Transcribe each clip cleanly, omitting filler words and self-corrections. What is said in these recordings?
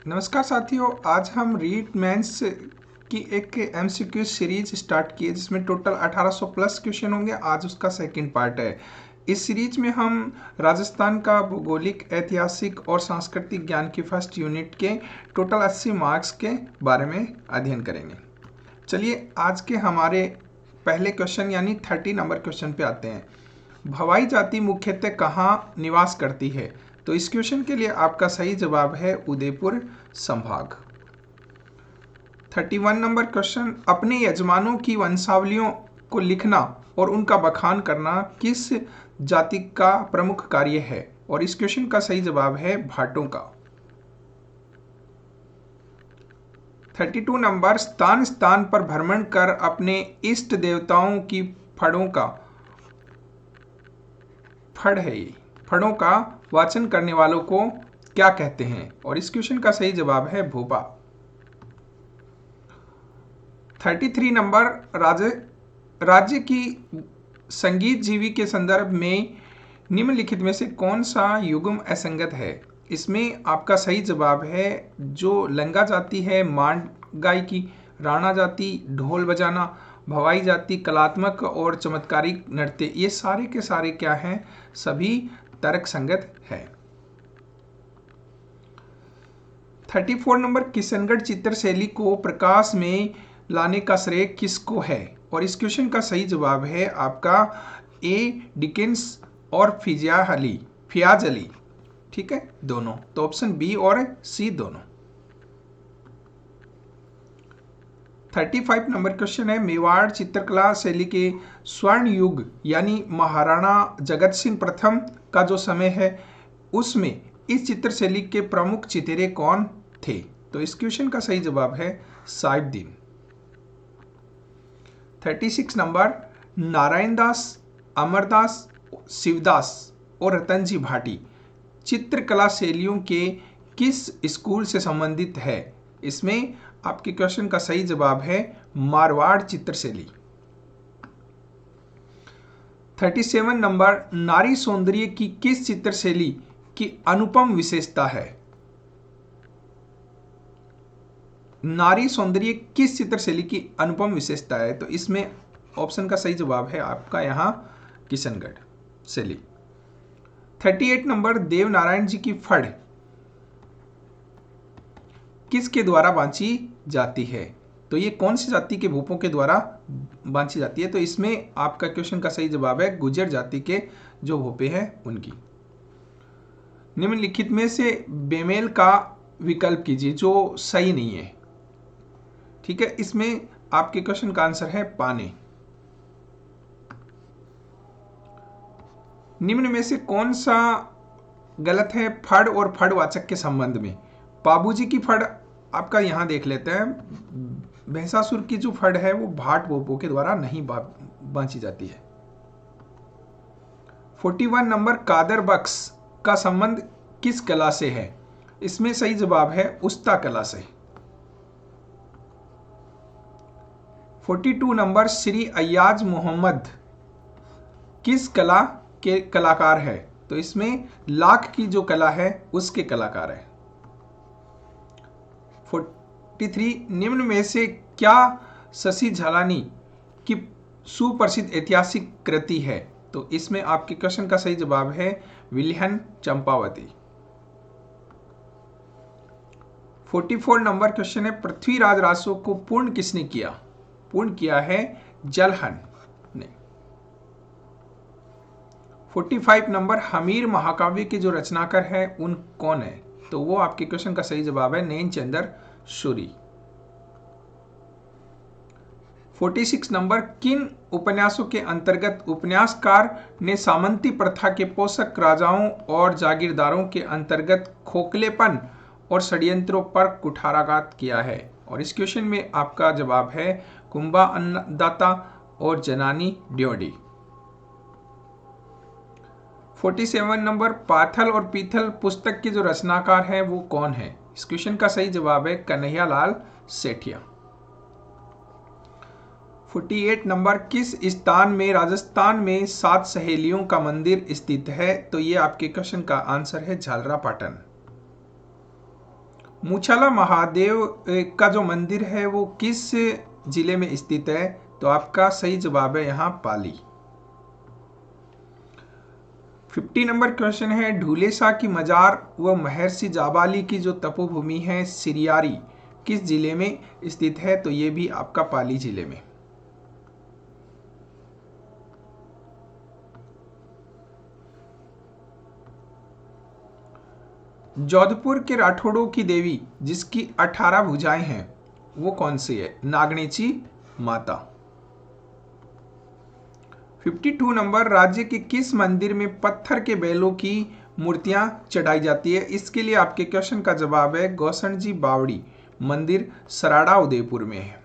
नमस्कार साथियों, आज हम रीट मेंस की एक एमसीक्यू सीरीज स्टार्ट की है जिसमें टोटल 1800 प्लस क्वेश्चन होंगे। आज उसका सेकंड पार्ट है। इस सीरीज में हम राजस्थान का भौगोलिक, ऐतिहासिक और सांस्कृतिक ज्ञान की फर्स्ट यूनिट के टोटल 80 मार्क्स के बारे में अध्ययन करेंगे। चलिए आज के हमारे पहले क्वेश्चन यानी 30 नंबर क्वेश्चन पे आते हैं। भवाई जाति मुख्यतः कहाँ निवास करती है? तो इस क्वेश्चन के लिए आपका सही जवाब है उदयपुर संभाग। 31 नंबर क्वेश्चन, अपने यजमानों की वंशावलियों को लिखना और उनका बखान करना किस जाति का प्रमुख कार्य है? और इस क्वेश्चन का सही जवाब है भाटों का। 32 नंबर, स्थान स्थान पर भ्रमण कर अपने इष्ट देवताओं की फड़ों का वाचन करने वालों को क्या कहते हैं? और इस क्वेश्चन का सही जवाब है भोपा। 33 नंबर, राज्य की संगीत जीवी के संदर्भ में निम्नलिखित में से कौन सा युग्म असंगत है? इसमें आपका सही जवाब है जो लंगा जाति है, मांड गायकी, राणा जाति ढोल बजाना, भवाई जाति कलात्मक और चमत्कारिक नृत्य, ये सारे के सारे क्या हैं? सभी तर्क संगत है। 34 नंबर, किशनगढ़ चित्रशैली को प्रकाश में लाने का श्रेय किसको है? और इस क्वेश्चन का सही जवाब है आपका ए डिकेंस और फियाज अली। ठीक है, दोनों तो ऑप्शन बी और सी दोनों। 35 नंबर क्वेश्चन है, मेवाड़ चित्रकला शैली के स्वर्ण युग यानी महाराणा जगत सिंह प्रथम का जो समय है उसमें इस चित्रशैली के प्रमुख चितेरे कौन थे? तो इस क्वेश्चन का सही जवाब है साहिबदीन। 36 नंबर, नारायण दास, अमरदास, शिवदास और रतनजी भाटी चित्रकला शैलियों के किस स्कूल से संबंधित है? इसमें आपके क्वेश्चन का सही जवाब है मारवाड़ चित्रशैली। 37 नंबर, नारी सौंदर्य की किस चित्रशैली की अनुपम विशेषता है? नारी सौंदर्य किस चित्रशैली की अनुपम विशेषता है? तो इसमें ऑप्शन का सही जवाब है आपका यहां किशनगढ़ शैली। 38 नंबर, देवनारायण जी की फड़ किसके द्वारा बांची जाती है? तो ये कौन सी जाति के भूपों के द्वारा बांची जाती है? तो इसमें आपका क्वेश्चन का सही जवाब है गुर्जर जाति के जो भूपे हैं उनकी। निम्नलिखित में से बेमेल का विकल्प कीजिए जो सही नहीं है। ठीक है, इसमें आपके क्वेश्चन का आंसर है पाने। निम्न में से कौन सा गलत है फड़ और फड़वाचक के संबंध में? बाबूजी की फड़ आपका यहां देख लेते हैं। भैंसासुर की जो फड़ है वो भाट भोपों के द्वारा नहीं बांची जाती है। 41 नंबर, कादर बख्श का संबंध किस कला से है? इसमें सही जवाब है उस्ता कला से। 42 नंबर, श्री अय्याज मोहम्मद किस कला के कलाकार है? तो इसमें लाख की जो कला है उसके कलाकार है। 43, निम्न में से क्या शशि झलानी की सुप्रसिद्ध ऐतिहासिक कृति है? तो इसमें आपके क्वेश्चन का सही जवाब है विल्हन चंपावती। 44 नंबर क्वेश्चन है, पृथ्वीराज रासो को पूर्ण किसने किया? पूर्ण किया है जलहन ने। 45 नंबर, हमीर महाकाव्य के जो रचनाकार है उन कौन है? तो वो आपके क्वेश्चन का सही जवाब है नैन चंदर सूरी। 46 नंबर, किन उपन्यासों के अंतर्गत उपन्यासकार ने सामंती प्रथा के पोषक राजाओं और जागीरदारों के अंतर्गत खोखलेपन और षड्यंत्रों पर कुठाराघात किया है? और इस क्वेश्चन में आपका जवाब है कुंभा अन्नदाता और जनानी ड्योडी। 47 नंबर, पाथल और पीथल पुस्तक के जो रचनाकार हैं वो कौन है? इस क्वेश्चन का सही जवाब है कन्हैयालाल सेठिया। 48 नंबर, किस स्थान में राजस्थान में 7 सहेलियों का मंदिर स्थित है? तो ये आपके क्वेश्चन का आंसर है झालरापाटन। मूछाला महादेव का जो मंदिर है वो किस जिले में स्थित है? तो आपका सही जवाब है यहाँ पाली। 50 नंबर क्वेश्चन है, ढूले शाह की मजार व महर्षि जाबाली की जो तपोभूमि है सिरियारी किस जिले में स्थित है? तो ये भी आपका पाली जिले में। जोधपुर के राठौड़ों की देवी जिसकी 18 भुजाएं हैं वो कौन सी है? नागणेची माता। 52 नंबर, राज्य के किस मंदिर में पत्थर के बैलों की मूर्तियां चढ़ाई जाती है? इसके लिए आपके क्वेश्चन का जवाब है गोसण जी बावड़ी मंदिर, सराड़ा उदयपुर में है।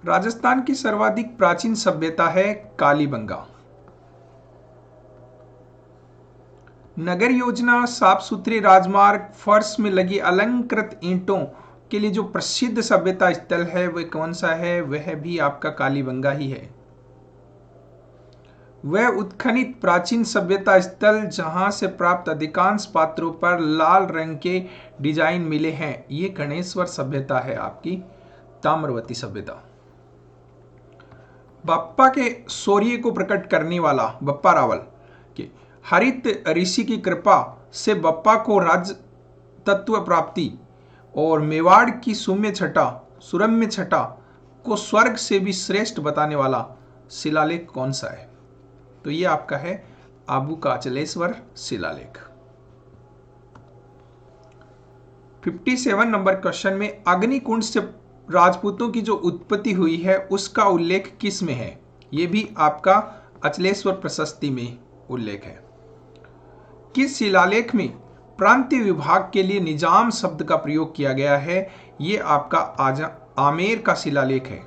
राजस्थान की सर्वाधिक प्राचीन सभ्यता है कालीबंगा। नगर योजना, साफ सुथरे राजमार्ग, फर्श में लगी अलंकृत ईंटों के लिए जो प्रसिद्ध सभ्यता स्थल है वह कौन सा है? वह भी आपका कालीबंगा ही है। वह उत्खनित प्राचीन सभ्यता स्थल जहां से प्राप्त अधिकांश पात्रों पर लाल रंग के डिजाइन मिले हैं, ये गणेश्वर सभ्यता है आपकी, ताम्रवती सभ्यता। बप्पा के शौर्य को प्रकट करने वाला बप्पा रावल के हरित ऋषि की कृपा से बप्पा को राज तत्व प्राप्ति और मेवाड़ की सुरम्य छटा को स्वर्ग से भी श्रेष्ठ बताने वाला शिलालेख कौन सा है? तो ये आपका है आबू का अचलेश्वर शिलालेख। 57 नंबर क्वेश्चन में अग्निकुंड से राजपूतों की जो उत्पत्ति हुई है उसका उल्लेख किस में है? ये भी आपका अचलेश्वर प्रशस्ति में उल्लेख है। किस शिलालेख में प्रांतीय विभाग के लिए निजाम शब्द का प्रयोग किया गया है? ये आपका आमेर का शिलालेख है।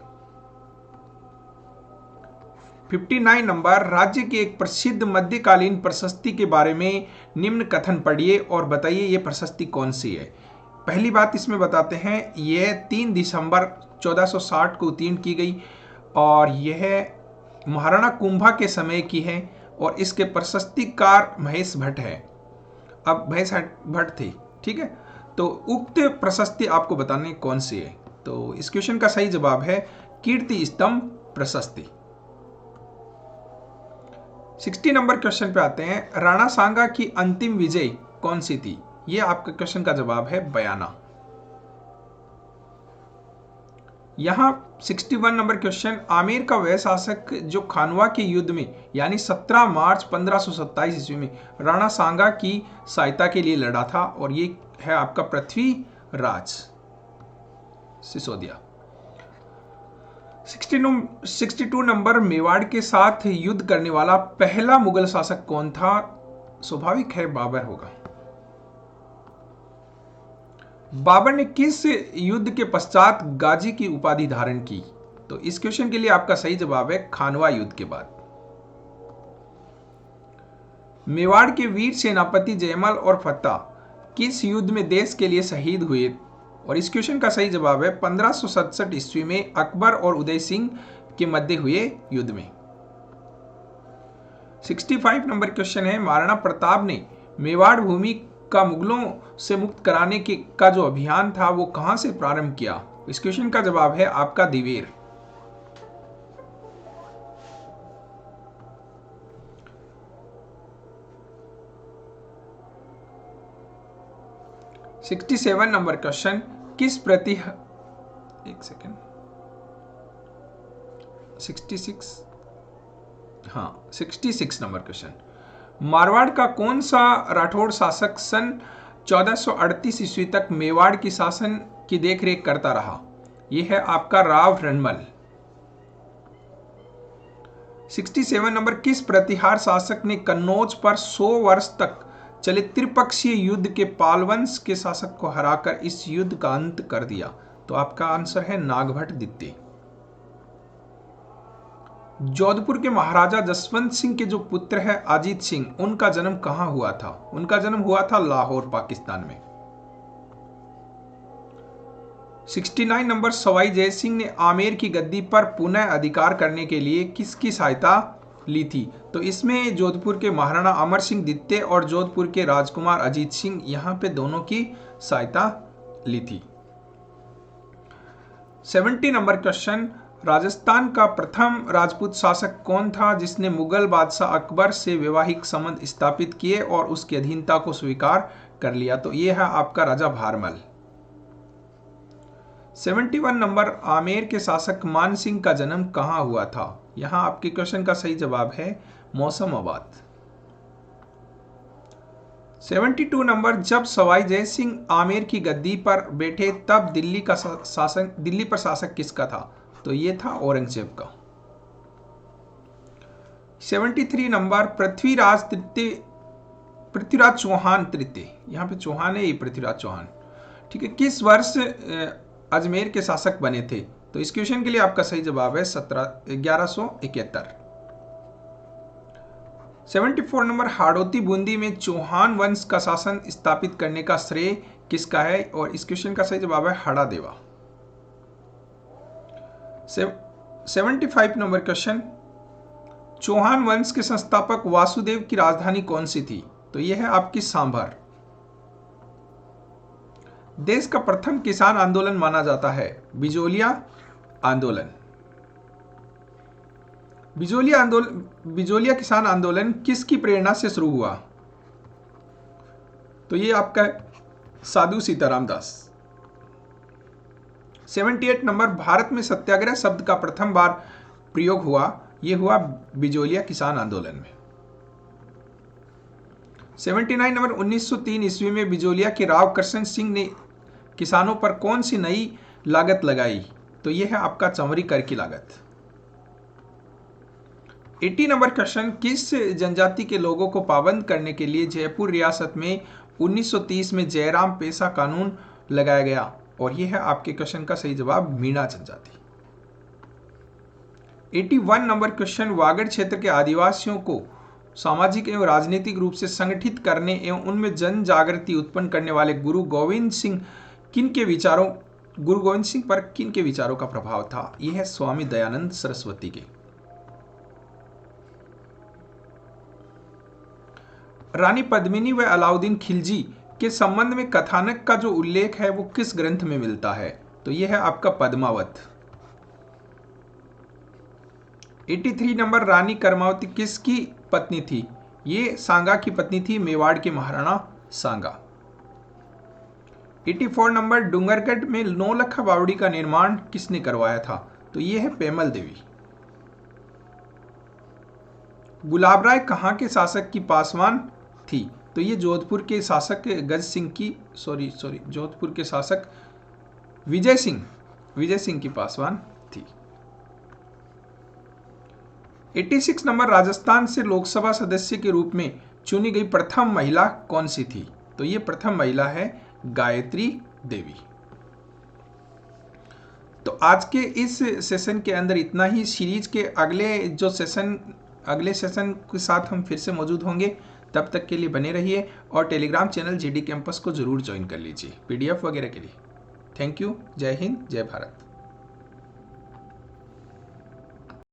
59 नंबर, राज्य की एक प्रसिद्ध मध्यकालीन प्रशस्ति के बारे में निम्न कथन पढ़िए और बताइए ये प्रशस्ति कौन सी है। पहली बात इसमें बताते हैं, यह 3 दिसंबर 1460 को उत्तीर्ण की गई और यह महाराणा कुंभा के समय की है और इसके प्रशस्तिकार महेश भट्ट है। अब महेश भट्ट थे, ठीक है। तो उक्त प्रशस्ति आपको बताने कौन सी है? तो इस क्वेश्चन का सही जवाब है कीर्ति स्तंभ प्रशस्ति। 60 नंबर क्वेश्चन पे आते हैं, राणा सांगा की अंतिम विजय कौन सी थी? ये आपका क्वेश्चन का जवाब है बयाना। यहां 61 नंबर क्वेश्चन, आमेर का वह शासक जो खानवा के युद्ध में यानी 17 मार्च 1527 ईस्वी में राणा सांगा की सहायता के लिए लड़ा था, और ये है आपका पृथ्वीराज सिसोदिया। 62 नंबर, मेवाड़ के साथ युद्ध करने वाला पहला मुगल शासक कौन था? स्वाभाविक है बाबर होगा। बाबर ने किस युद्ध के पश्चात गाजी की उपाधि धारण की? तो इस क्वेश्चन के लिए आपका सही जवाब है खानवा युद्ध के बाद। मेवाड़ के वीर सेनापति जयमल और फत्ता किस युद्ध में देश के लिए शहीद हुए? और इस क्वेश्चन का सही जवाब है 1567 ईस्वी में अकबर और उदय सिंह के मध्य हुए युद्ध में। 65 नंबर क्वेश्चन है, महाराणा प्रताप ने मेवाड़ भूमि का मुगलों से मुक्त कराने का जो अभियान था वो कहां से प्रारंभ किया? इस क्वेश्चन का जवाब है आपका दिवेर। सिक्सटी 67 नंबर क्वेश्चन, किस एक सेकेंड 66 नंबर क्वेश्चन, मारवाड़ का कौन सा राठौड़ शासक सन 1438 ईस्वी तक मेवाड़ की शासन की देखरेख करता रहा? यह है आपका राव रणमल। 67 नंबर, किस प्रतिहार शासक ने कन्नौज पर 100 वर्ष तक चले त्रिपक्षीय युद्ध के पालवंश के शासक को हराकर इस युद्ध का अंत कर दिया? तो आपका आंसर है नागभट्ट द्वितीय। जोधपुर के महाराजा जसवंत सिंह के जो पुत्र है अजीत सिंह, उनका जन्म कहां हुआ था? उनका जन्म हुआ था लाहौर पाकिस्तान में। 69 नंबर, सवाई जयसिंह ने आमेर की गद्दी पर पुनः अधिकार करने के लिए किसकी सहायता ली थी। तो इसमें जोधपुर के महाराणा अमर सिंह द्वितीय और जोधपुर के राजकुमार अजीत सिंह यहाँ पे दोनों की सहायता ली थी। 70 नंबर क्वेश्चन, राजस्थान का प्रथम राजपूत शासक कौन था जिसने मुगल बादशाह अकबर से वैवाहिक संबंध स्थापित किए और उसकी अधीनता को स्वीकार कर लिया? तो यह है आपका राजा भारमल। 71 नंबर, आमेर के शासक मान सिंह का जन्म कहां हुआ था? यहां आपके क्वेश्चन का सही जवाब है मौसमाबाद। 72 नंबर, जब सवाई जय सिंह आमेर की गद्दी पर बैठे तब दिल्ली पर शासक किसका था? तो ये था औरंगजेब का। 73 नंबर, पृथ्वीराज चौहान तृतीय, यहाँ पे चौहान है, ये पृथ्वीराज चौहान, ठीक है, किस वर्ष अजमेर के शासक बने थे? तो इस क्वेश्चन के लिए आपका सही जवाब है 1171। 74 नंबर, हाड़ौती बूंदी में चौहान वंश का शासन स्थापित करने का श्रेय किसका है? और इस क्वेश्चन का सही जवाब है हड़ादेवा। 75 नंबर क्वेश्चन, चौहान वंश के संस्थापक वासुदेव की राजधानी कौन सी थी? तो यह है आपकी सांभर। देश का प्रथम किसान आंदोलन माना जाता है बिजोलिया आंदोलन। बिजोलिया किसान आंदोलन किसकी प्रेरणा से शुरू हुआ? तो ये आपका साधु सीताराम दास। 78 नंबर, भारत में सत्याग्रह शब्द का प्रथम बार प्रयोग हुआ, यह हुआ बिजोलिया किसान आंदोलन में। 79 नंबर, 1903 ईस्वी में बिजोलिया के राव कृष्ण सिंह ने किसानों पर कौन सी नई लागत लगाई? तो यह है आपका चमड़ी कर की लागत। 80 नंबर क्वेश्चन, किस जनजाति के लोगों को पाबंद करने के लिए जयपुर रियासत में 1930 में जयराम पेशा कानून लगाया गया? और यह है आपके क्वेश्चन का सही जवाब मीणा जनजाति। 81 नंबर क्वेश्चन, वागड़ क्षेत्र के आदिवासियों को सामाजिक एवं राजनीतिक रूप से संगठित करने एवं उनमें जन जागृति उत्पन्न करने वाले गुरु गोविंद सिंह पर किन के विचारों का प्रभाव था? यह है स्वामी दयानंद सरस्वती के। रानी पद्मिनी व अलाउद्दीन खिलजी के संबंध में कथानक का जो उल्लेख है वो किस ग्रंथ में मिलता है? तो यह है आपका पद्मावत। 83 नंबर, रानी कर्मावती किसकी पत्नी थी? ये सांगा की पत्नी थी, मेवाड़ के महाराणा सांगा। 84 नंबर, डूंगरगढ़ में नौलखा बावड़ी का निर्माण किसने करवाया था? तो यह है पेमल देवी। गुलाब राय कहां के शासक की पासवान थी? तो ये जोधपुर के शासक जोधपुर के शासक विजय सिंह की पासवान थी। 86 नंबर, राजस्थान से लोकसभा सदस्य के रूप में चुनी गई प्रथम महिला कौन सी थी? तो ये प्रथम महिला है गायत्री देवी। तो आज के इस सेशन के अंदर इतना ही। सीरीज के अगले सेशन के साथ हम फिर से मौजूद होंगे। तब तक के लिए बने रहिए और टेलीग्राम चैनल जीडी कैंपस को जरूर ज्वाइन कर लीजिए PDF वगैरह के लिए। Thank you. जय हिंद, जय भारत।